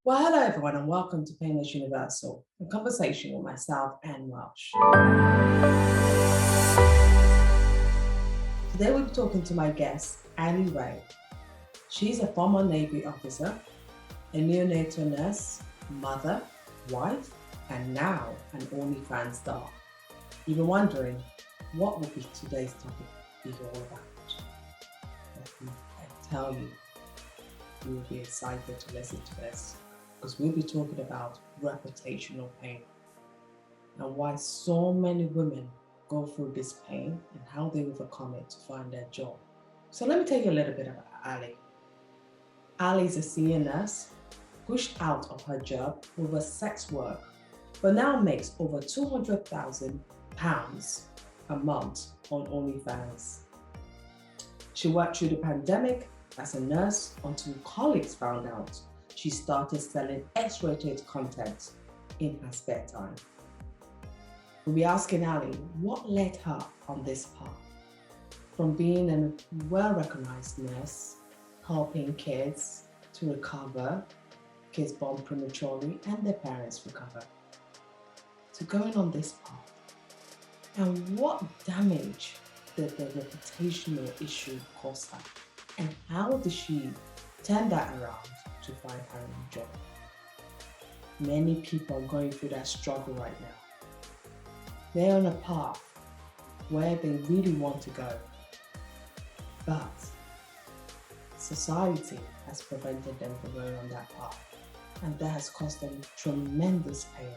Well, hello everyone, and welcome to Painless Universal, a conversation with myself and Welsh. Today we'll be talking to my guest, Allie. She's a former Navy officer, a neonatal nurse, mother, wife, and now an OnlyFans star. You've been wondering, what will be today's topic be all about? Let me tell you, you will be excited to listen to this, because we'll be talking about reputational pain and why so many women go through this pain and how they overcome it to find their joy. So let me tell you a little bit about Allie. Allie is a senior nurse, pushed out of her job over sex work, but now makes over £200,000 a month on OnlyFans. She worked through the pandemic as a nurse until colleagues found out she started selling X-rated content in her spare time. We'll be asking Allie what led her on this path, from being a well-recognized nurse, helping kids to recover, kids born prematurely and their parents recover, to going on this path, and what damage did the reputational issue cause her, and how did she turn that around to find her own job. Many people are going through that struggle right now. They're on a path where they really want to go, but society has prevented them from going on that path, and that has caused them tremendous pain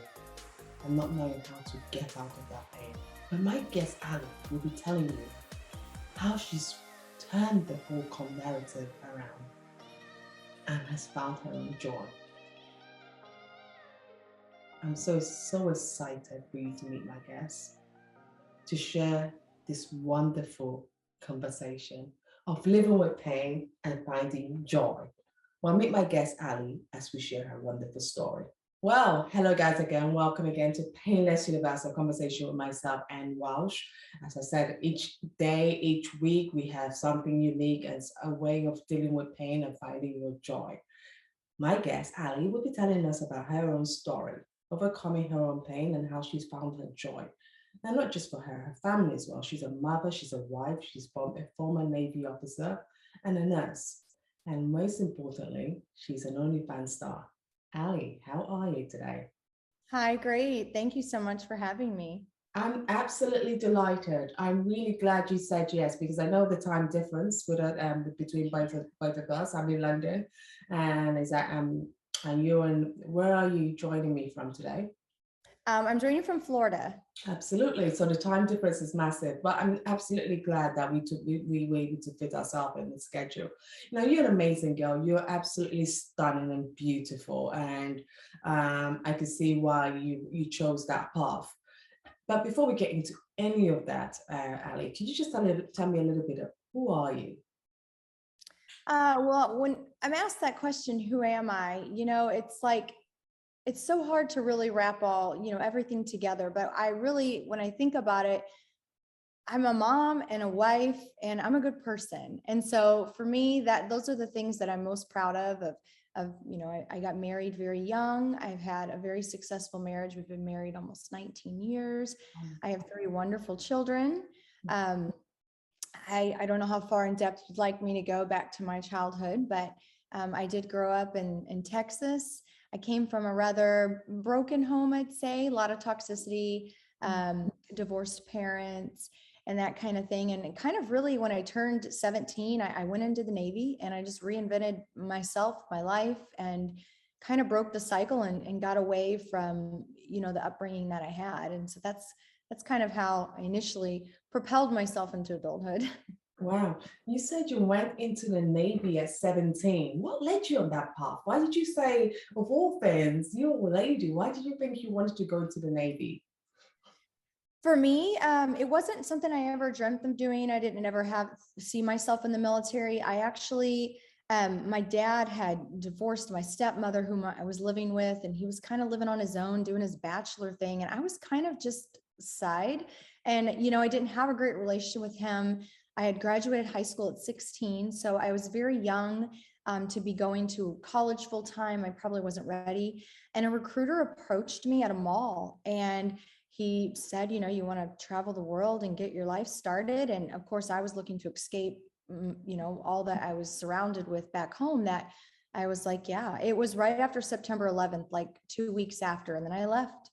and not knowing how to get out of that pain. But my guest Allie will be telling you how she's turned the whole narrative around and has found her own joy. I'm so excited for you to meet my guest, to share this wonderful conversation of living with pain and finding joy. Well, meet my guest Allie as we share her wonderful story. Well, hello guys again. Welcome again to Painless Universal, conversation with myself and Welsh. As I said, each day, each week, we have something unique as a way of dealing with pain and finding your joy. My guest, Allie, will be telling us about her own story, overcoming her own pain and how she's found her joy. And not just for her family as well. She's a mother, she's a wife, she's a former Navy officer and a nurse. And most importantly, she's an OnlyFans star. Allie, how are you today? Hi, great. Thank you so much for having me. I'm absolutely delighted. I'm really glad you said yes, because I know the time difference between both of us. I'm in London, and and you're in, where are you joining me from today? I'm joining from Florida. Absolutely. So the time difference is massive, but I'm absolutely glad that we were able to fit ourselves in the schedule. Now, you're an amazing girl. You're absolutely stunning and beautiful, and I can see why you chose that path. But before we get into any of that, Allie, could you just tell me a little bit of who are you? Well, when I'm asked that question, who am I? It's like, it's so hard to really wrap everything together. But when I think about it, I'm a mom and a wife, and I'm a good person. And so for me, those are the things that I'm most proud I got married very young. I've had a very successful marriage. We've been married almost 19 years. I have 3 wonderful children. I don't know how far in depth you'd like me to go back to my childhood, but I did grow up in Texas. I came from a rather broken home, I'd say, a lot of toxicity, divorced parents, and that kind of thing. And it kind of really, when I turned 17, I went into the Navy, and I just reinvented myself, my life, and kind of broke the cycle and got away from, the upbringing that I had. And so that's kind of how I initially propelled myself into adulthood. Wow. You said you went into the Navy at 17. What led you on that path? Why did you say, of all things, you're a lady, why did you think you wanted to go into the Navy? For me, it wasn't something I ever dreamt of doing. I didn't ever see myself in the military. I actually, my dad had divorced my stepmother, whom I was living with, and he was kind of living on his own, doing his bachelor thing. And I was kind of just side. And, I didn't have a great relationship with him. I had graduated high school at 16, so I was very young. to be going to college full time. I probably wasn't ready. And a recruiter approached me at a mall and he said, you know, you want to travel the world and get your life started. And of course, I was looking to escape, you know, all that I was surrounded with back home. That I was like, yeah, it was right after September 11th, like 2 weeks after, and then I left.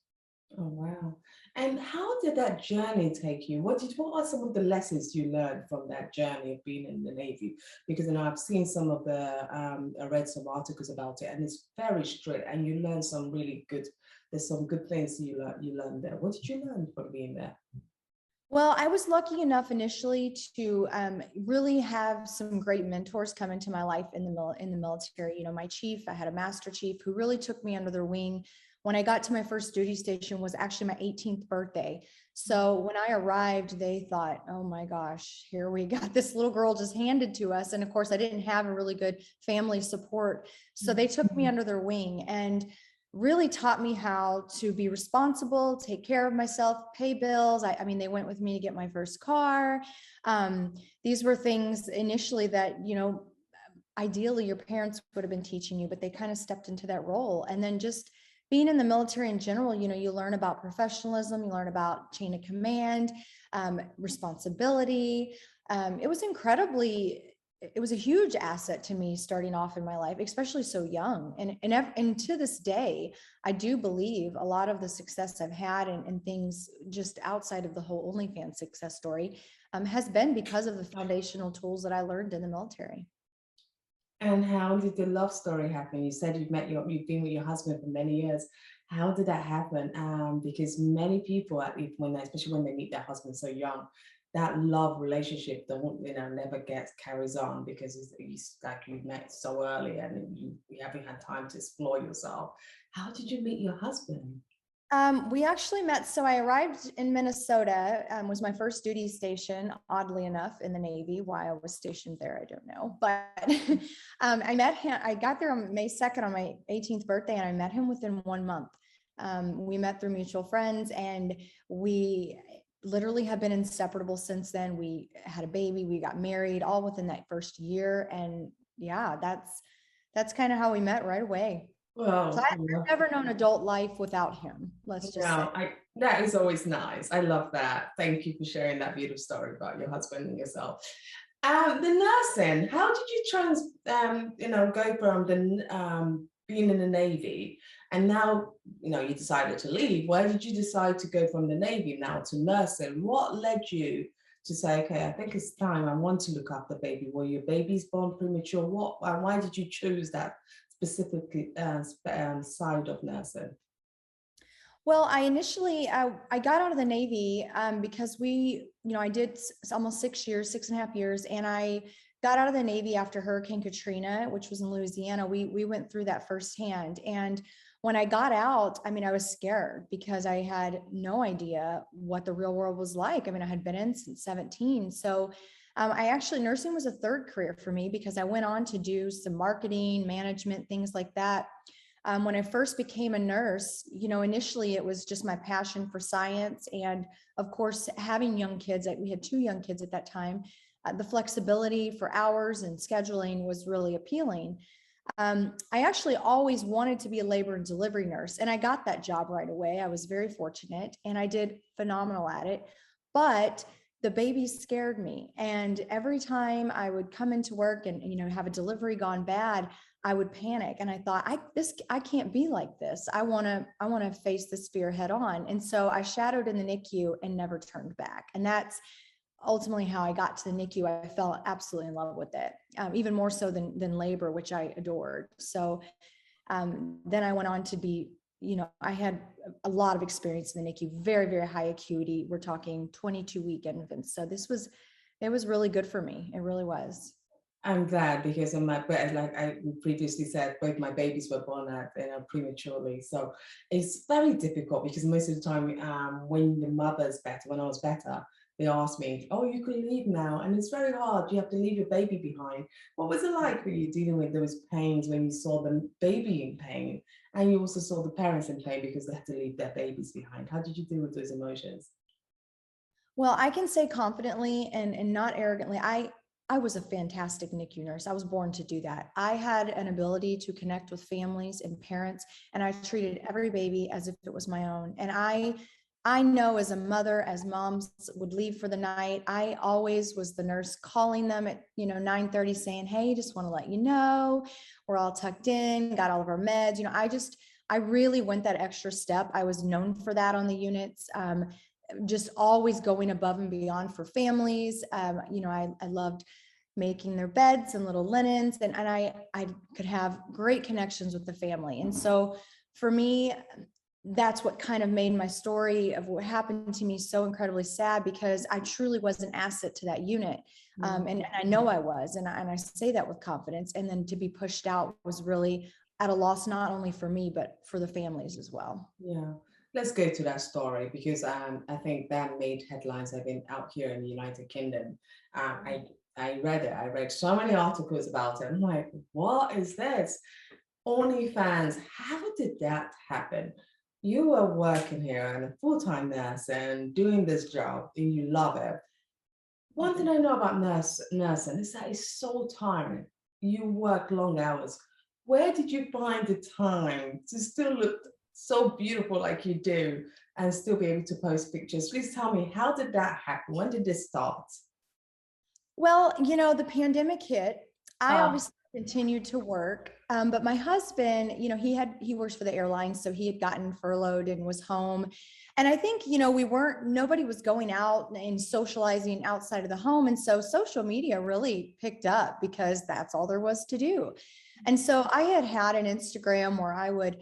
Oh, wow. And how did that journey take you? What are some of the lessons you learned from that journey of being in the Navy? Because I've seen some of I read some articles about it, and it's very strict, and you learn some really good. There's some good things you learned there. What did you learn from being there? Well, I was lucky enough initially to really have some great mentors come into my life in the military. You know, my chief, I had a master chief who really took me under their wing. When I got to my first duty station was actually my 18th birthday. So when I arrived, they thought, oh my gosh, here we got this little girl just handed to us. And of course, I didn't have a really good family support. So they took me under their wing and really taught me how to be responsible, take care of myself, pay bills. I mean, they went with me to get my first car. These were things initially that, you know, ideally your parents would have been teaching you, but they kind of stepped into that role. And then just being in the military in general, you know, you learn about professionalism, you learn about chain of command, responsibility. It was incredibly, it was a huge asset to me starting off in my life, especially so young. And to this day, I do believe a lot of the success I've had and things just outside of the whole OnlyFans success story has been because of the foundational tools that I learned in the military. And how did the love story happen? You said you've been with your husband for many years. How did that happen? Because many people, especially when they meet their husband so young, that love relationship don't never gets carries on because it's like you met so early and you haven't had time to explore yourself. How did you meet your husband? We actually met. So I arrived in Minnesota, was my first duty station, oddly enough, in the Navy. Why I was stationed there, I don't know. But I met him. I got there on May 2nd on my 18th birthday, and I met him within 1 month. We met through mutual friends, and we literally have been inseparable since then. We had a baby, we got married, all within that first year. And yeah, that's kind of how we met right away. So Well, I've never known adult life without him, let's just say. no, that is always nice. I love that. Thank you for sharing that beautiful story about your husband and yourself. The nursing, how did you go from being in the Navy and now, you decided to leave. Why did you decide to go from the Navy now to nursing? What led you to say, okay, I think it's time, I want to look after baby? Were your babies born premature? Why did you choose that specifically side of nursing? Well, I initially, I got out of the Navy because I did almost 6 years, 6.5 years, and I got out of the Navy after Hurricane Katrina, which was in Louisiana. We went through that firsthand. And when I got out, I mean, I was scared because I had no idea what the real world was like. I mean, I had been in since 17. So nursing was a third career for me because I went on to do some marketing, management, things like that. When I first became a nurse, initially it was just my passion for science. And of course, having young kids, we had 2 young kids at that time, the flexibility for hours and scheduling was really appealing. I actually always wanted to be a labor and delivery nurse, and I got that job right away. I was very fortunate and I did phenomenal at it, but the babies scared me. And every time I would come into work and have a delivery gone bad, I would panic. And I thought, I can't be like this. I want to face this fear head on. And so I shadowed in the NICU and never turned back. And that's ultimately how I got to the NICU. I fell absolutely in love with it, even more so than labor, which I adored. So then I went on to be, I had a lot of experience in the NICU, very, very high acuity. We're talking 22-week infants. So it was really good for me. It really was. I'm glad because like I previously said, both my babies were born prematurely. So it's very difficult because most of the time, when the mother's better, when I was better, they asked me, "Oh, you can leave now," and it's very hard. You have to leave your baby behind. What was it like when you dealing with those pains when you saw the baby in pain, and you also saw the parents in pain because they had to leave their babies behind? How did you deal with those emotions? Well, I can say confidently and not arrogantly, I was a fantastic NICU nurse. I was born to do that. I had an ability to connect with families and parents, and I treated every baby as if it was my own. And I know as a mother, as moms would leave for the night, I always was the nurse calling them at 9:30 saying, hey, just want to let you know, we're all tucked in, got all of our meds. I really went that extra step. I was known for that on the units. Just always going above and beyond for families. I loved making their beds and little linens, and I could have great connections with the family. And so for me, that's what kind of made my story of what happened to me so incredibly sad, because I truly was an asset to that unit. And I know I was, and I say that with confidence. And then to be pushed out was really at a loss, not only for me, but for the families as well. Yeah. Let's go to that story because I think that made headlines. I've been out here in the United Kingdom. I read it. I read so many articles about it. I'm like, what is this? OnlyFans. How did that happen? You were working here and a full-time nurse and doing this job and you love it. One thing I know about nursing is that it's so tiring. You work long hours. Where did you find the time to still look so beautiful like you do and still be able to post pictures? Please tell me, how did that happen? When did this start? Well, the pandemic hit. I Ah, obviously continued to work, but my husband, he works for the airlines, so he had gotten furloughed and was home. And I think, nobody was going out and socializing outside of the home. And so social media really picked up because that's all there was to do. And so I had an Instagram where I would,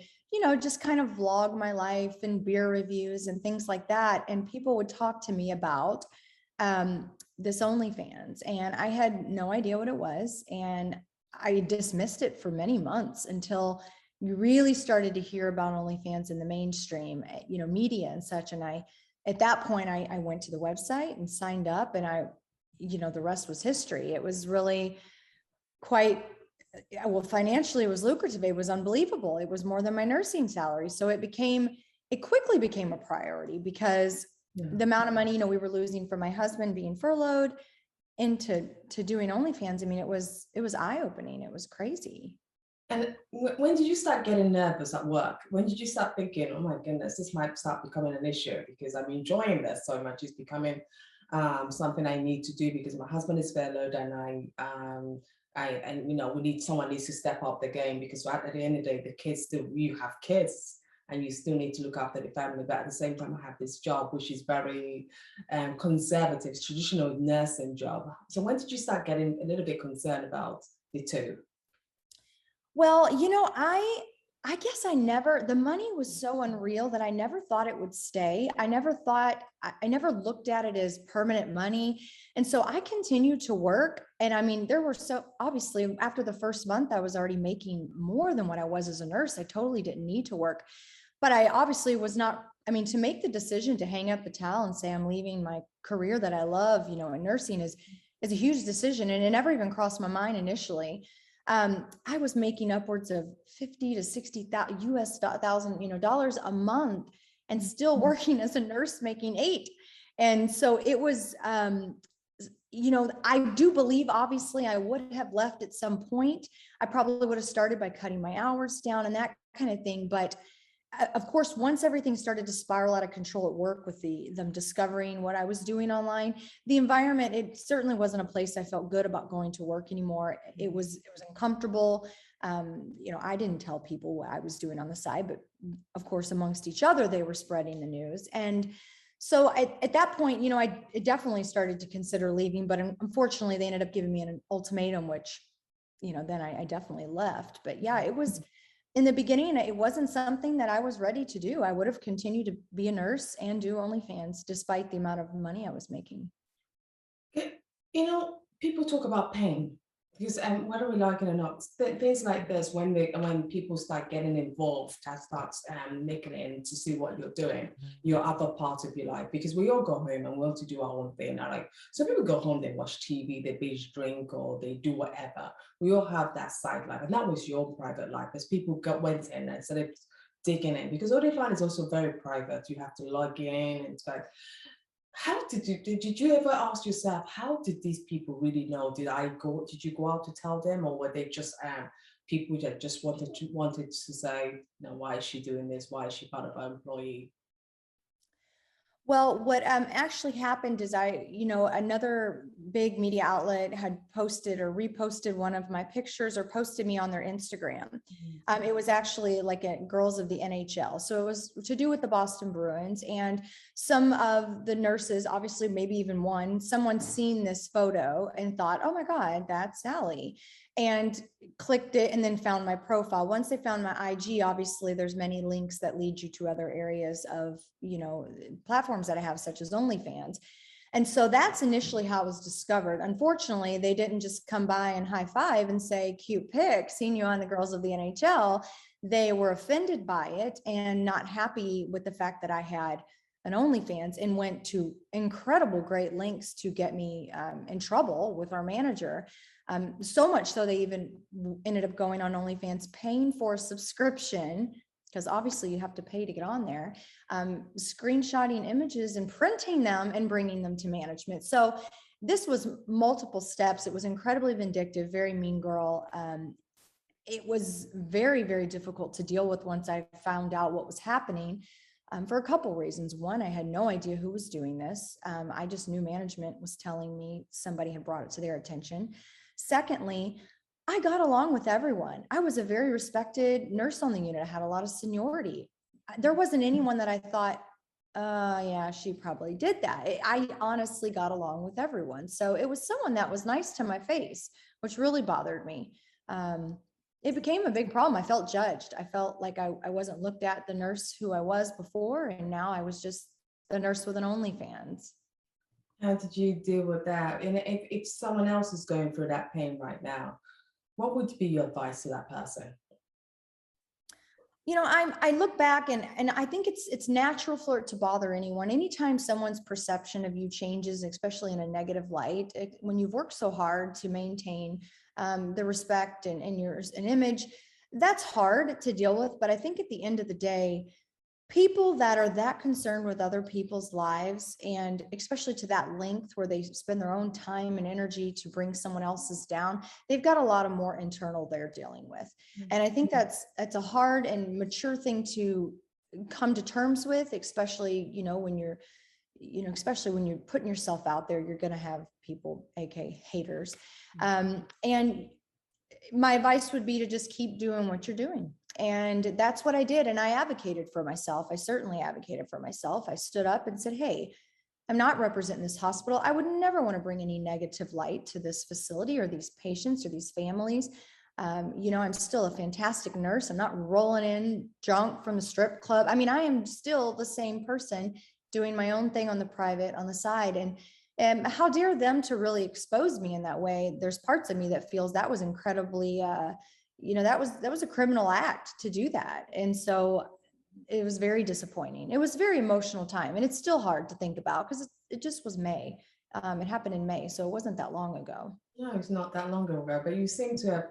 just kind of vlog my life and beer reviews and things like that. And people would talk to me about this OnlyFans, and I had no idea what it was. And I dismissed it for many months until you really started to hear about OnlyFans in the mainstream, media and such. And at that point, I went to the website and signed up, and the rest was history. It was really quite, well, financially, it was lucrative. It was unbelievable. It was more than my nursing salary. So it quickly became a priority because the amount of money, we were losing from my husband being furloughed into doing OnlyFans. I mean, it was eye-opening. It was crazy. and when did you start getting nervous at work? When did you start thinking, oh my goodness, this might start becoming an issue because I'm enjoying this so much. It's becoming something I need to do because my husband is furloughed and we need someone needs to step up the game because at the end of the day, the kids still, you have kids and you still need to look after the family. But at the same time, I have this job, which is very conservative, traditional nursing job. So when did you start getting a little bit concerned about the two? Well, I guess the money was so unreal that I never thought it would stay. I never looked at it as permanent money. And so I continued to work. And I mean, obviously after the first month, I was already making more than what I was as a nurse. I totally didn't need to work, but I obviously was not, to make the decision to hang up the towel and say I'm leaving my career that I love, in nursing is a huge decision. And it never even crossed my mind initially. I was making upwards of 50 to 60,000 US dollars a month and still working as a nurse making 8. And so it was, I do believe, obviously I would have left at some point. I probably would have started by cutting my hours down and that kind of thing. But of course, once everything started to spiral out of control at work with them discovering what I was doing online, the environment, it certainly wasn't a place I felt good about going to work anymore. It was uncomfortable. I didn't tell people what I was doing on the side, but of course, amongst each other, they were spreading the news. And so at that point, I definitely started to consider leaving, but unfortunately they ended up giving me an ultimatum, which, then I definitely left. But yeah, it was, in the beginning, it wasn't something that I was ready to do. I would have continued to be a nurse and do OnlyFans despite the amount of money I was making. People talk about pain because whether we like it or not, things like this, when people start getting involved, that starts making it in to see what you're doing, your other part of your life, because we all go home and we want to do our own thing. So people go home, they watch TV, they binge drink, or they do whatever. We all have that side life, and that was your private life. As people went in and started digging in, because OnlyFans is also very private. You have to log in and stuff. How did you ever ask yourself, how did these people really know? Did you go out to tell them, or were they just people that just wanted to say, no, why is she doing this? Why is she part of our employee? Well, what actually happened is another big media outlet had posted or reposted one of my pictures or posted me on their Instagram. It was actually like a Girls of the NHL. So it was to do with the Boston Bruins. And some of the nurses, obviously, maybe even someone seen this photo and thought, oh my God, that's Allie. And clicked it and then found my profile. Once they found my IG, obviously there's many links that lead you to other areas of, platforms that I have, such as OnlyFans. And so that's initially how it was discovered. Unfortunately, they didn't just come by and high five and say, cute pic, seen you on the Girls of the NHL. They were offended by it and not happy with the fact that I had an OnlyFans, and went to incredible great lengths to get me in trouble with our manager. So much so they even ended up going on OnlyFans, paying for a subscription, because obviously you have to pay to get on there, screenshotting images and printing them and bringing them to management. So this was multiple steps. It was incredibly vindictive, very mean girl. It was very, very difficult to deal with once I found out what was happening. For a couple reasons. One, I had no idea who was doing this. I just knew management was telling me somebody had brought it to their attention. Secondly, I got along with everyone. I was a very respected nurse on the unit. I had a lot of seniority. There wasn't anyone that I thought, yeah, she probably did that. I honestly got along with everyone. So it was someone that was nice to my face, which really bothered me. It became a big problem. I felt judged. I felt like I wasn't looked at the nurse who I was before, and now I was just the nurse with an OnlyFans. How did you deal with that? And if someone else is going through that pain right now, what would be your advice to that person? I look back and I think it's natural for it to bother anyone. Anytime someone's perception of you changes, especially in a negative light, when you've worked so hard to maintain the respect and an image, that's hard to deal with. But I think at the end of the day, people that are that concerned with other people's lives, and especially to that length where they spend their own time and energy to bring someone else's down, they've got a lot of more internal they're dealing with. And I think that's a hard and mature thing to come to terms with, especially when you're especially when you're putting yourself out there. You're going to have people, aka haters. And my advice would be to just keep doing what you're doing. And that's what I did. And I advocated for myself. I certainly advocated for myself. I stood up and said, hey, I'm not representing this hospital. I would never want to bring any negative light to this facility or these patients or these families. I'm still a fantastic nurse. I'm not rolling in junk from the strip club. I mean, I am still the same person doing my own thing on the side. And how dare them to really expose me in that way? There's parts of me that feels that was incredibly, that was a criminal act to do that. And so it was very disappointing. It was a very emotional time, and it's still hard to think about because it just was May. It happened in May, so it wasn't that long ago. No, it's not that long ago, but you seem to have,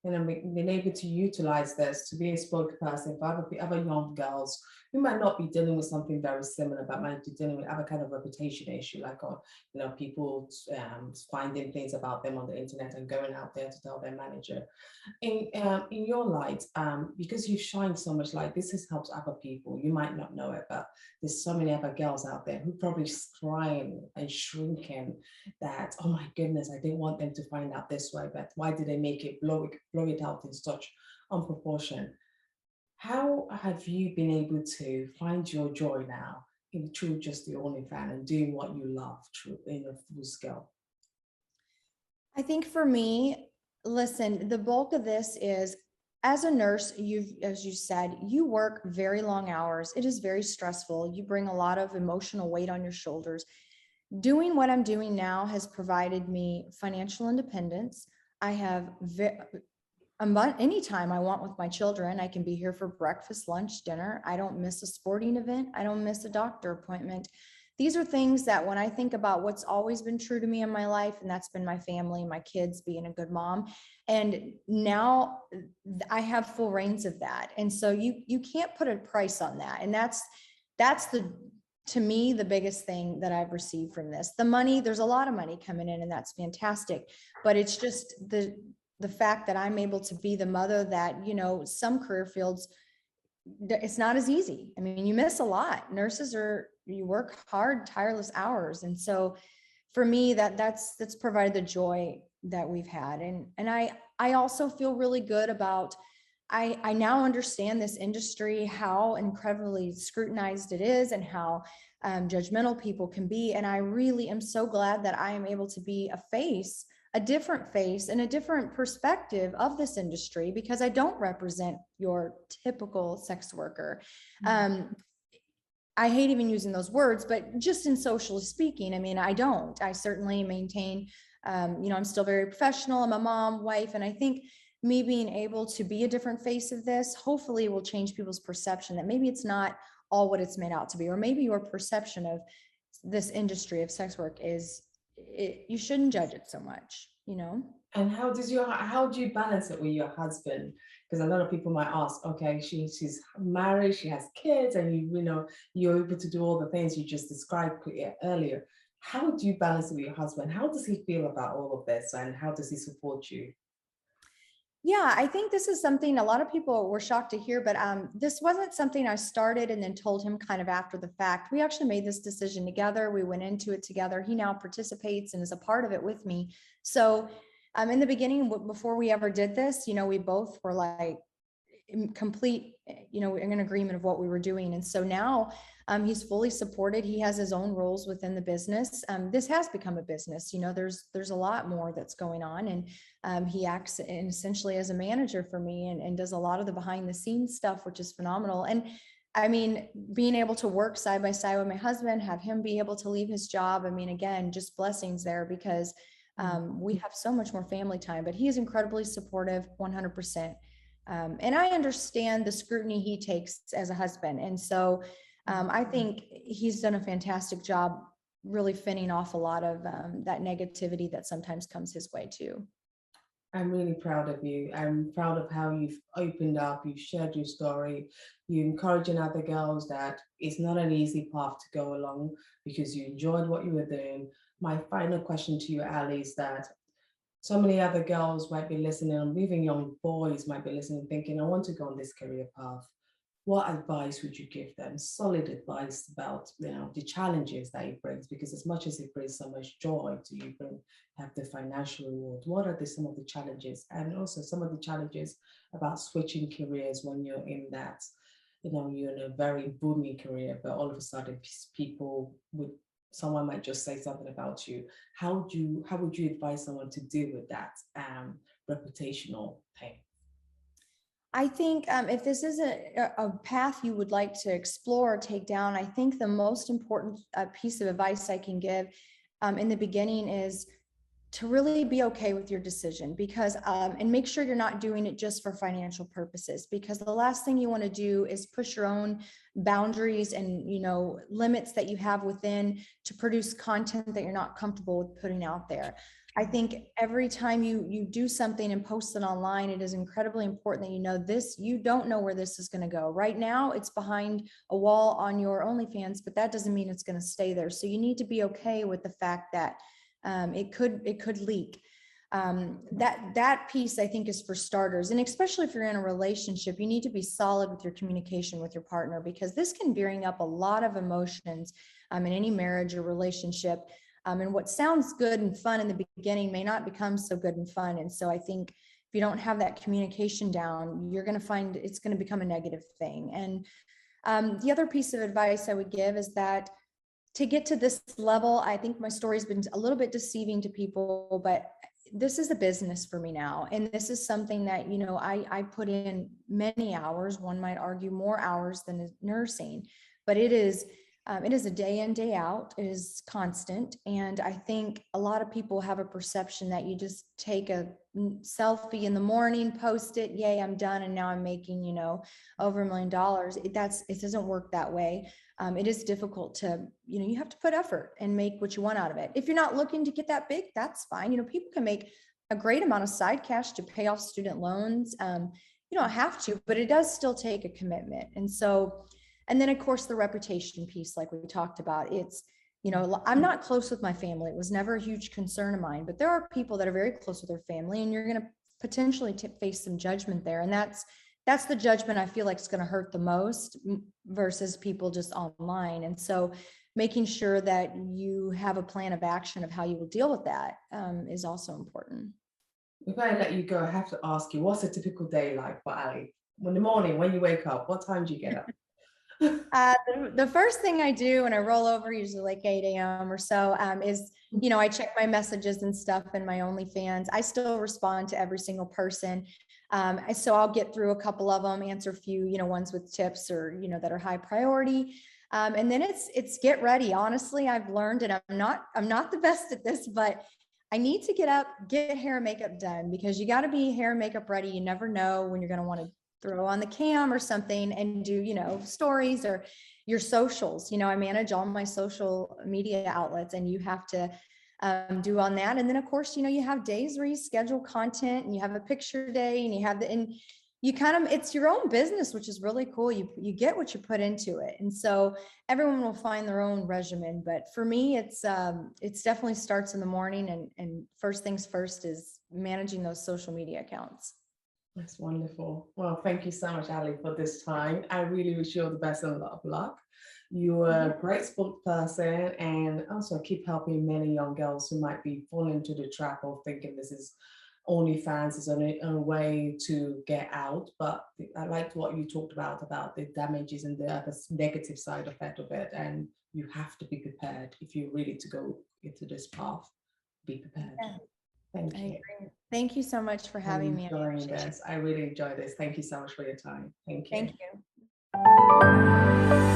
been able to utilize this to be a spokesperson for other young girls who might not be dealing with something very similar, but might be dealing with other kind of reputation issue, like people finding things about them on the internet and going out there to tell their manager. In your light, because you shine so much light, this has helped other people. You might not know it, but there's so many other girls out there who probably crying and shrinking that, oh my goodness, I didn't want them to find out this way, but why did they make it blow it out in such unproportion? How have you been able to find your joy now through just the OnlyFans and doing what you love in a full scale? I think for me, listen, the bulk of this is, as a nurse, as you said, you work very long hours. It is very stressful. You bring a lot of emotional weight on your shoulders. Doing what I'm doing now has provided me financial independence. I have anytime I want with my children. I can be here for breakfast, lunch, dinner. I don't miss a sporting event. I don't miss a doctor appointment. These are things that when I think about what's always been true to me in my life, and that's been my family, my kids, being a good mom. And now I have full reins of that. And so you can't put a price on that. And that's the to me, the biggest thing that I've received from this, the money, there's a lot of money coming in and that's fantastic, but it's just the fact that I'm able to be the mother that, you know, some career fields, it's not as easy. I mean, you miss a lot. Nurses you work hard, tireless hours. And so for me, that's provided the joy that we've had. And I also feel really good about, I now understand this industry, how incredibly scrutinized it is and how judgmental people can be. And I really am so glad that I am able to be a different face and a different perspective of this industry, because I don't represent your typical sex worker. I hate even using those words, but just in socially speaking, I mean, I certainly maintain, I'm still very professional. I'm a mom, wife, and I think me being able to be a different face of this, hopefully will change people's perception that maybe it's not all what it's made out to be, or maybe your perception of this industry of sex work you shouldn't judge it so much, you know? And how do you balance it with your husband? Because a lot of people might ask, okay, she's married, she has kids, and you're able to do all the things you just described earlier. How do you balance it with your husband? How does he feel about all of this, and how does he support you? Yeah, I think this is something a lot of people were shocked to hear, but this wasn't something I started and then told him kind of after the fact. We actually made this decision together. We went into it together. He now participates and is a part of it with me. So in the beginning, before we ever did this, we both were like complete, in agreement of what we were doing. And so now he's fully supported. He has his own roles within the business. This has become a business. There's a lot more that's going on, and he acts essentially as a manager for me and does a lot of the behind the scenes stuff, which is phenomenal. And I mean, being able to work side by side with my husband, have him be able to leave his job. I mean, again, just blessings there, because we have so much more family time, but he is incredibly supportive, 100%. And I understand the scrutiny he takes as a husband. And so I think he's done a fantastic job really fending off a lot of that negativity that sometimes comes his way too. I'm really proud of you. I'm proud of how you've opened up, you've shared your story, you're encouraging other girls that it's not an easy path to go along because you enjoyed what you were doing. My final question to you, Allie, is that so many other girls might be listening, and even young boys might be listening, thinking, I want to go on this career path. What advice would you give them? Solid advice about the challenges that it brings, because as much as it brings so much joy to you, have the financial reward. What are some of the challenges, and also some of the challenges about switching careers when you're in that, you're in a very booming career, but all of a sudden someone might just say something about you. How would you advise someone to deal with that reputational thing? I think if this is a path you would like to explore or take down, I think the most important piece of advice I can give in the beginning is to really be okay with your decision, because and make sure you're not doing it just for financial purposes, because the last thing you want to do is push your own boundaries and limits that you have within to produce content that you're not comfortable with putting out there. I think every time you do something and post it online, it is incredibly important that you don't know where this is going to go. Right now, it's behind a wall on your OnlyFans, but that doesn't mean it's going to stay there. So you need to be okay with the fact that it could leak. That piece, I think, is for starters. And especially if you're in a relationship, you need to be solid with your communication with your partner, because this can bring up a lot of emotions in any marriage or relationship. And what sounds good and fun in the beginning may not become so good and fun. And so I think if you don't have that communication down, you're going to find it's going to become a negative thing. And the other piece of advice I would give is that to get to this level, I think my story's been a little bit deceiving to people, but this is a business for me now. And this is something that, I put in many hours, one might argue more hours than nursing, but it is a day in, day out. It is constant. And I think a lot of people have a perception that you just take a selfie in the morning, post it, yay, I'm done. And now I'm making, over $1 million. It doesn't work that way. It is difficult to, you have to put effort and make what you want out of it. If you're not looking to get that big, that's fine. People can make a great amount of side cash to pay off student loans. You don't have to, but it does still take a commitment. And so And then of course the reputation piece, like we talked about, it's, I'm not close with my family. It was never a huge concern of mine, but there are people that are very close with their family, and you're going to potentially face some judgment there. And that's the judgment I feel like is going to hurt the most versus people just online. And so making sure that you have a plan of action of how you will deal with that is also important. Before I let you go, I have to ask you, what's a typical day like for Allie? In the morning, when you wake up, what time do you get up? The first thing I do when I roll over, usually like 8 a.m. or so, is, I check my messages and stuff in my OnlyFans. I still respond to every single person. So I'll get through a couple of them, answer a few, ones with tips or, that are high priority. And then it's get ready. Honestly, I've learned, and I'm not the best at this, but I need to get up, get hair and makeup done, because you got to be hair and makeup ready. You never know when you're going to want to throw on the cam or something and do, stories or your socials. I manage all my social media outlets, and you have to do on that. And then of course, you have days where you schedule content, and you have a picture day, and you have and you it's your own business, which is really cool. You get what you put into it. And so everyone will find their own regimen. But for me, it's definitely starts in the morning, and first things first is managing those social media accounts. That's wonderful. Well, thank you so much, Allie, for this time. I really wish you all the best and a lot of luck. You are a great spokesperson, and also keep helping many young girls who might be falling into the trap of thinking this is OnlyFans is a way to get out. But I liked what you talked about the damages and the other negative side effect of it. And you have to be prepared if you're ready to go into this path. Be prepared. Yeah. Thank you. Thank you so much for having me. I really enjoyed this. Thank you so much for your time. Thank you. Thank you.